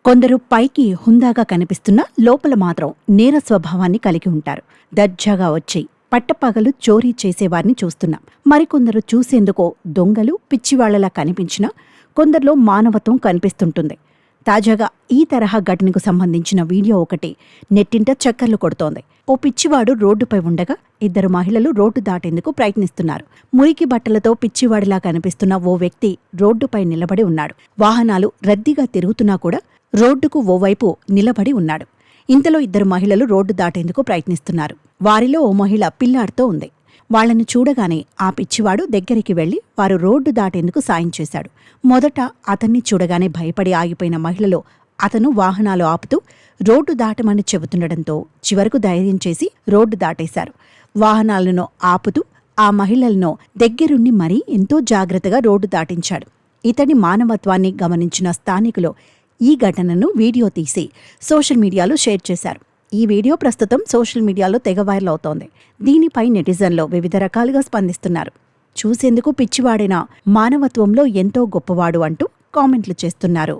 కొందరు పైకి హుందాగా కనిపిస్తున్నా లోపల మాత్రం నేర స్వభావాన్ని కలిగి ఉంటారు. దర్జాగా వచ్చి పట్టపగలు చోరీ చేసేవారిని చూస్తున్నాం. మరికొందరు చూసేందుకో దొంగలు, పిచ్చివాళ్లలా కనిపించినా కొందరిలో మానవత్వం కనిపిస్తుంటుంది. తాజాగా ఈ తరహా ఘటనకు సంబంధించిన వీడియో ఒకటి నెట్టింట చక్కర్లు కొడుతోంది. ఓ పిచ్చివాడు రోడ్డుపై ఉండగా ఇద్దరు మహిళలు రోడ్డు దాటేందుకు ప్రయత్నిస్తున్నారు. మురికి బట్టలతో పిచ్చివాడిలా కనిపిస్తున్న ఓ వ్యక్తి రోడ్డుపై నిలబడి ఉన్నాడు. వాహనాలు రద్దీగా తిరుగుతున్నా కూడా రోడ్డుకు ఓవైపు నిలబడి ఉన్నాడు. ఇంతలో ఇద్దరు మహిళలు రోడ్డు దాటేందుకు ప్రయత్నిస్తున్నారు. వారిలో ఓ మహిళ పిల్లాడితో ఉంది. వాళ్లను చూడగానే ఆ పిచ్చివాడు దగ్గరికి వెళ్లి వారు రోడ్డు దాటేందుకు సాయం చేశాడు. మొదట అతన్ని చూడగానే భయపడి ఆగిపోయిన మహిళలు అతను వాహనాలు ఆపుతూ రోడ్డు దాటమని చెబుతుండటంతో చివరకు ధైర్యం చేసి రోడ్డు దాటేశారు. వాహనాలను ఆపుతూ ఆ మహిళలను దగ్గరుండి మరీ ఎంతో జాగ్రత్తగా రోడ్డు దాటించాడు. ఇతని మానవత్వాన్ని గమనించిన స్థానికులు ఈ ఘటనను వీడియో తీసి సోషల్ మీడియాలో షేర్ చేశారు. ఈ వీడియో ప్రస్తుతం సోషల్ మీడియాలో తెగ వైరల్ అవుతోంది. దీనిపై నెటిజన్లు వివిధ రకాలుగా స్పందిస్తున్నారు. చూసేందుకు పిచ్చివాడైన మానవత్వంలో ఎంతో గొప్పవాడు అంటూ కామెంట్లు చేస్తున్నారు.